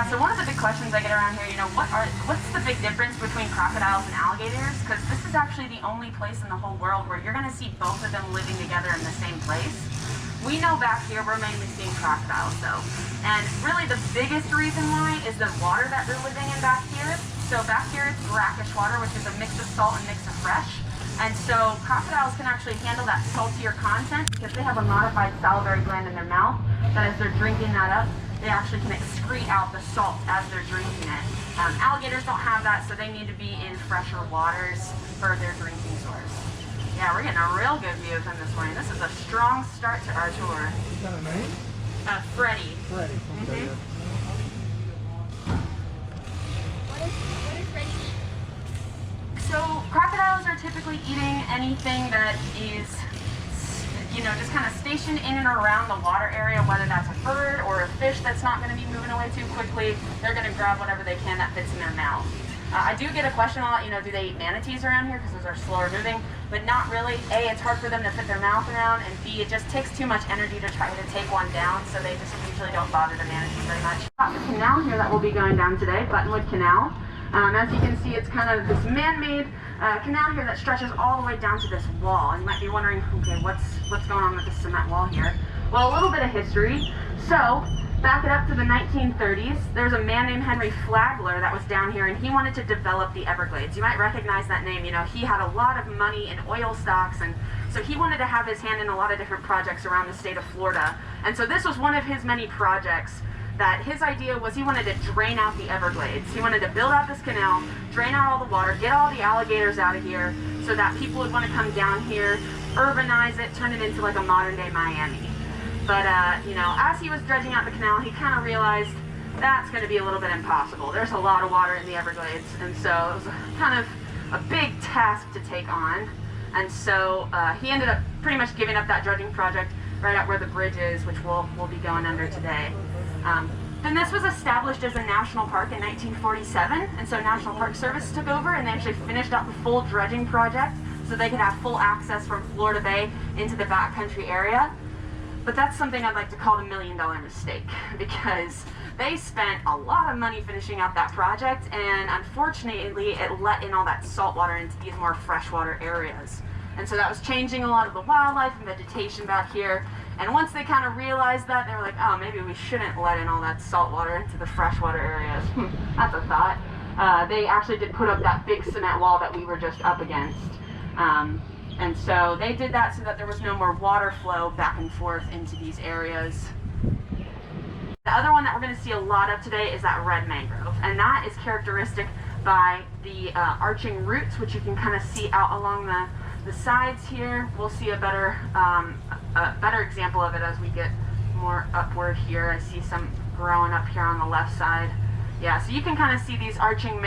Yeah, so one of the big questions I get around here, what's the big difference between crocodiles and alligators? Because this is actually the only place in the whole world where you're going to see both of them living together in the same place. We know back here we're mainly seeing crocodiles though. And really the biggest reason why is the water that they're living in back here. So back here it's brackish water, which is a mix of salt and mix of fresh. And so crocodiles can actually handle that saltier content because they have a modified salivary gland in their mouth that as they're drinking that up, they actually can excrete out the salt as they're drinking it. Alligators don't have that, so they need to be in fresher waters for their drinking source. Yeah, we're getting a real good view of them this morning. This is a strong start to our tour. Is that a name? Freddie. Freddie. Okay. What does Freddie eat? So crocodiles are typically eating anything that is just kind of stationed in and around the water area, whether that's a bird or a fish that's not going to be moving away too quickly. They're going to grab whatever they can that fits in their mouth. I do get a question a lot, do they eat manatees around here because those are slower moving, but not really. A, it's hard for them to fit their mouth around, and B, it just takes too much energy to try to take one down, so they just usually don't bother the manatees very much. Got the canal here that we'll be going down today, Buttonwood Canal. As you can see, it's kind of this man-made canal here that stretches all the way down to this wall. And you might be wondering, okay, what's going on with this cement wall here? Well, a little bit of history. So, back it up to the 1930s, there's a man named Henry Flagler that was down here, and he wanted to develop the Everglades. You might recognize that name. He had a lot of money in oil stocks, and so he wanted to have his hand in a lot of different projects around the state of Florida. And so this was one of his many projects. That his idea was he wanted to drain out the Everglades. He wanted to build out this canal, drain out all the water, get all the alligators out of here so that people would want to come down here, urbanize it, turn it into like a modern day Miami. But, as he was dredging out the canal, he kind of realized that's going to be a little bit impossible. There's a lot of water in the Everglades, and so it was kind of a big task to take on. And so he ended up pretty much giving up that dredging project right out where the bridge is, which we'll be going under today. Then this was established as a national park in 1947, and so National Park Service took over and they actually finished out the full dredging project so they could have full access from Florida Bay into the backcountry area. But that's something I'd like to call the $1 million mistake, because they spent a lot of money finishing out that project, and unfortunately it let in all that salt water into these more freshwater areas. And so that was changing a lot of the wildlife and vegetation back here. And once they kind of realized that, they were like, oh, maybe we shouldn't let in all that salt water into the freshwater areas. That's a thought. They actually did put up that big cement wall that we were just up against. And so they did that so that there was no more water flow back and forth into these areas. The other one that we're going to see a lot of today is that red mangrove. And that is characteristic by the arching roots, which you can kind of see out along the sides here. We'll see a better example of it as we get more upward here. I see some growing up here on the left side. Yeah, so you can kind of see these arching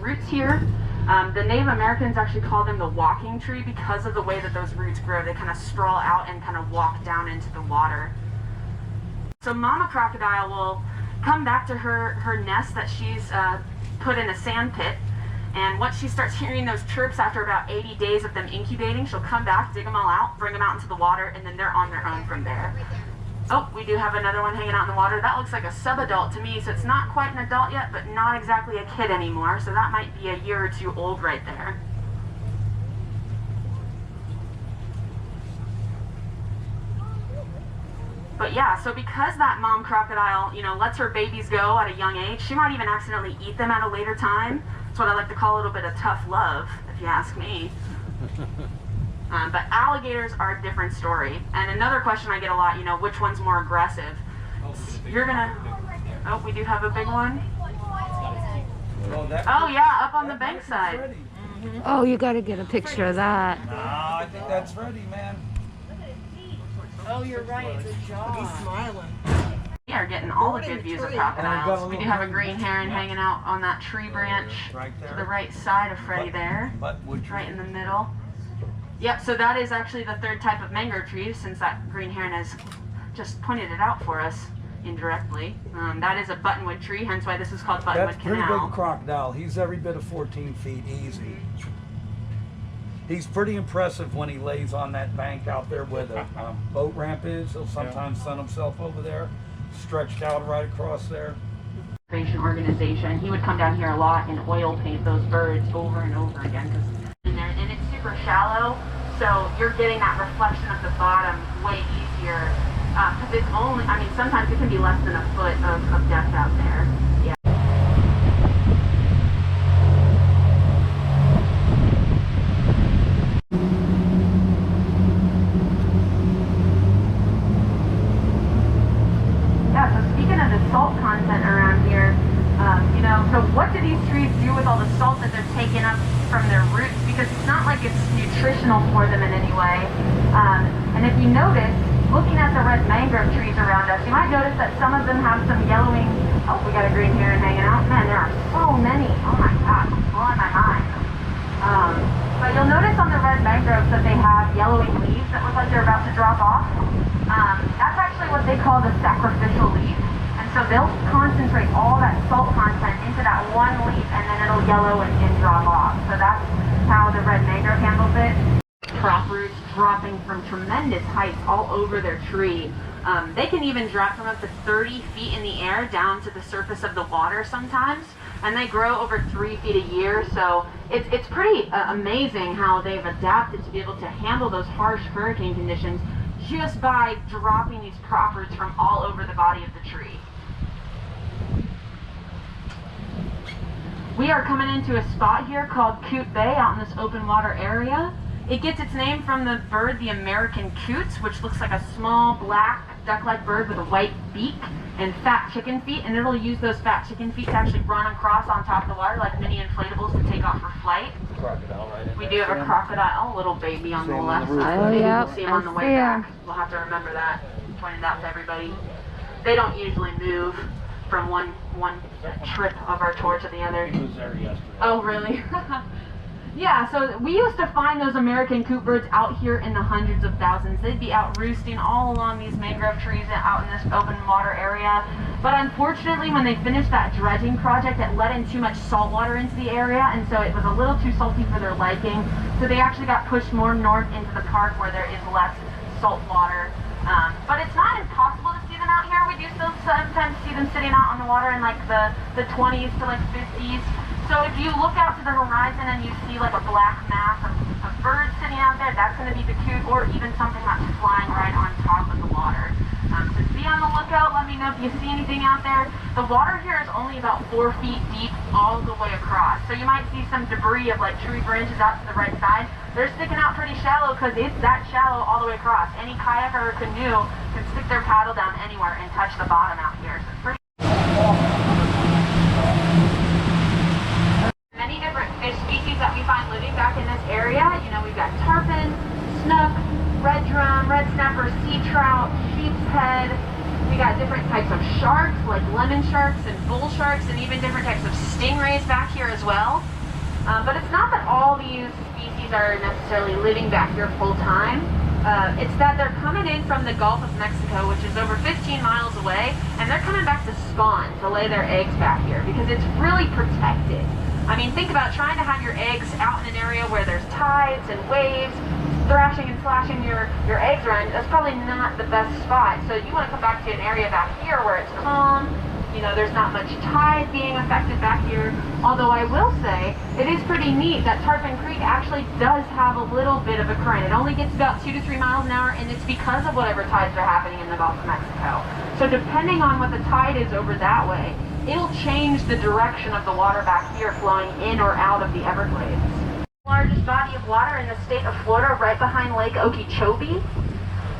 roots here. The Native Americans actually call them the walking tree because of the way that those roots grow. They kind of sprawl out and kind of walk down into the water. So mama crocodile will come back to her nest that she's put in a sand pit. And once she starts hearing those chirps after about 80 days of them incubating, she'll come back, dig them all out, bring them out into the water, and then they're on their own from there. Oh, we do have another one hanging out in the water. That looks like a sub-adult to me, so it's not quite an adult yet, but not exactly a kid anymore, so that might be a year or two old right there. But yeah, so because that mom crocodile, lets her babies go at a young age, she might even accidentally eat them at a later time. That's what I like to call a little bit of tough love, if you ask me. But alligators are a different story. And another question I get a lot, which one's more aggressive? Oh, we do have a big one. Oh yeah, up on the bank side. Oh, you got to get a picture of that. No, I think that's Freddie, man. Oh, you're right, it's a jaw. He's smiling. We are getting all the good views of crocodiles. We do have a green heron hanging out on that tree branch to the right side of Freddie there, right in the middle. Yep, so that is actually the third type of mangrove tree, since that green heron has just pointed it out for us indirectly. That is a buttonwood tree, hence why this is called Buttonwood Canal. That's pretty big crocodile. He's every bit of 14 feet easy. He's pretty impressive when he lays on that bank out there where the boat ramp is. He'll sometimes sun himself over there, stretched out right across there. conservation organization. He would come down here a lot and oil paint those birds over and over again and it's super shallow, so you're getting that reflection of the bottom way easier because it's only, I mean, sometimes it can be less than a foot of depth out there. Yeah. Yeah, so speaking of the salt content around here, you know, so what do these trees do with all the salt that they're taking up from their roots? Because it's not like it's nutritional for them in any way. And if you notice, looking at the red mangrove trees around us, you might notice that some of them have some yellowing. Oh, we got a green heron hanging out. Man, there are so many. Oh my gosh, it's blowing my mind. But you'll notice on the red mangroves that they have yellowing leaves that look like they're about to drop off. That's actually what they call the sacrificial leaf. And so they'll concentrate all that salt content into that one leaf and then it'll yellow and drop off. So that's how the red mangrove handles it. Crop roots dropping from tremendous heights all over their tree. They can even drop from up to 30 feet in the air down to the surface of the water sometimes. And they grow over 3 feet a year, so it's pretty amazing how they've adapted to be able to handle those harsh hurricane conditions just by dropping these crop roots from all over the body of the tree. We are coming into a spot here called Coot Bay out in this open water area. It gets its name from the bird, the American coot, which looks like a small black duck-like bird with a white beak and fat chicken feet, and it'll use those fat chicken feet to actually run across on top of the water like mini inflatables to take off for flight. Crocodile, right? We do have a crocodile, a little baby on the left side. Oh, yeah. We'll see him on the way back. We'll have to remember that. Point it out to everybody. They don't usually move from one trip of our tour to the other. He was there yesterday. Oh, really? Yeah, so we used to find those American coot birds out here in the hundreds of thousands. They'd be out roosting all along these mangrove trees out in this open water area. But unfortunately, when they finished that dredging project, it let in too much salt water into the area, and so it was a little too salty for their liking. So they actually got pushed more north into the park where there is less salt water. But it's not impossible to see them out here. We do still sometimes see them sitting out on the water in like the 20s to like 50s. So if you look out to the horizon and you see like a black mass of birds sitting out there, that's going to be the coot, or even something that's flying right on top of the water. So be on the lookout. Let me know if you see anything out there. The water here is only about 4 feet deep all the way across. So you might see some debris of like tree branches out to the right side. They're sticking out pretty shallow because it's that shallow all the way across. Any kayaker or canoe can stick their paddle down anywhere and touch the bottom out here. So it's pretty. Many different fish species that we find living back in this area. You know, we've got tarpon, snook, red drum, red snapper, sea trout, sheep's head. We got different types of sharks like lemon sharks and bull sharks, and even different types of stingrays back here as well. But it's not that all these species are necessarily living back here full time. It's that they're coming in from the Gulf of Mexico, which is over 15 miles away, and they're coming back to spawn, to lay their eggs back here, because it's really protected. I mean, think about trying to have your eggs out in an area where there's tides and waves, thrashing and slashing your eggs around. That's probably not the best spot. So you want to come back to an area back here where it's calm. You know, there's not much tide being affected back here. Although I will say, it is pretty neat that Tarpon Creek actually does have a little bit of a current. It only gets about 2 to 3 miles an hour, and it's because of whatever tides are happening in the Gulf of Mexico. So depending on what the tide is over that way, it'll change the direction of the water back here flowing in or out of the Everglades. Largest body of water in the state of Florida, right behind Lake Okeechobee.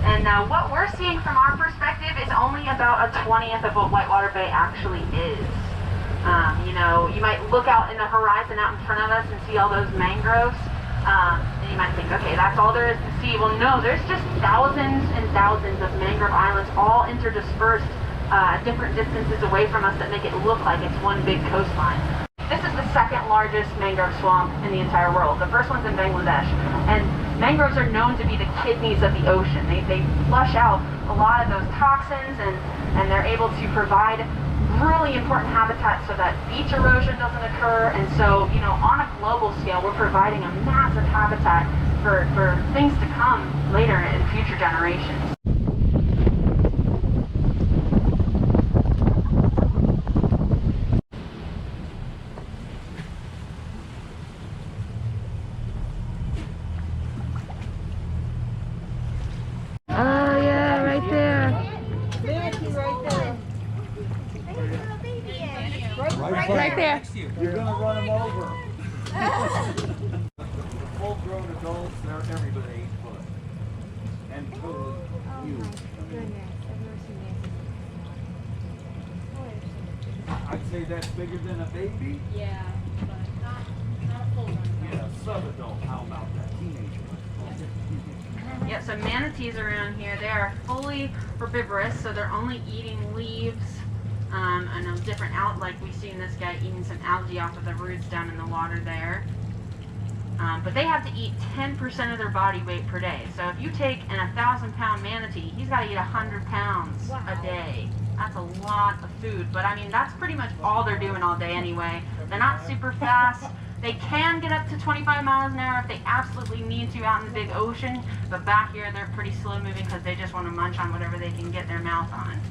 And what we're seeing from our perspective is only about a 20th of what Whitewater Bay actually is. You know, you might look out in the horizon out in front of us and see all those mangroves. And you might think, okay, that's all there is to see. Well, no, there's just thousands and thousands of mangrove islands all interdispersed different distances away from us that make it look like it's one big coastline. This is the second largest mangrove swamp in the entire world. The first one's in Bangladesh. And mangroves are known to be the kidneys of the ocean. They flush out a lot of those toxins, and they're able to provide really important habitat so that beach erosion doesn't occur. And so, you know, on a global scale, we're providing a massive habitat for things to come later in future generations. there. You're gonna run them over. The full-grown adults, they're every bit 8 foot. And totally Oh huge. my goodness. I've never seen this. I'd say that's bigger than a baby. Yeah, but not a full one. Yeah, sub-adult. How about that? Teenager. Yeah, so manatees around here, they are fully herbivorous, so they're only eating leaves, and different like we seen this guy eating some algae off of the roots down in the water there. But they have to eat 10% of their body weight per day. So if you take an 1,000-pound manatee, he's got to eat 100 pounds a day. That's a lot of food, but I mean, that's pretty much all they're doing all day anyway. They're not super fast. They can get up to 25 miles an hour if they absolutely need to out in the big ocean, but back here they're pretty slow moving because they just want to munch on whatever they can get their mouth on.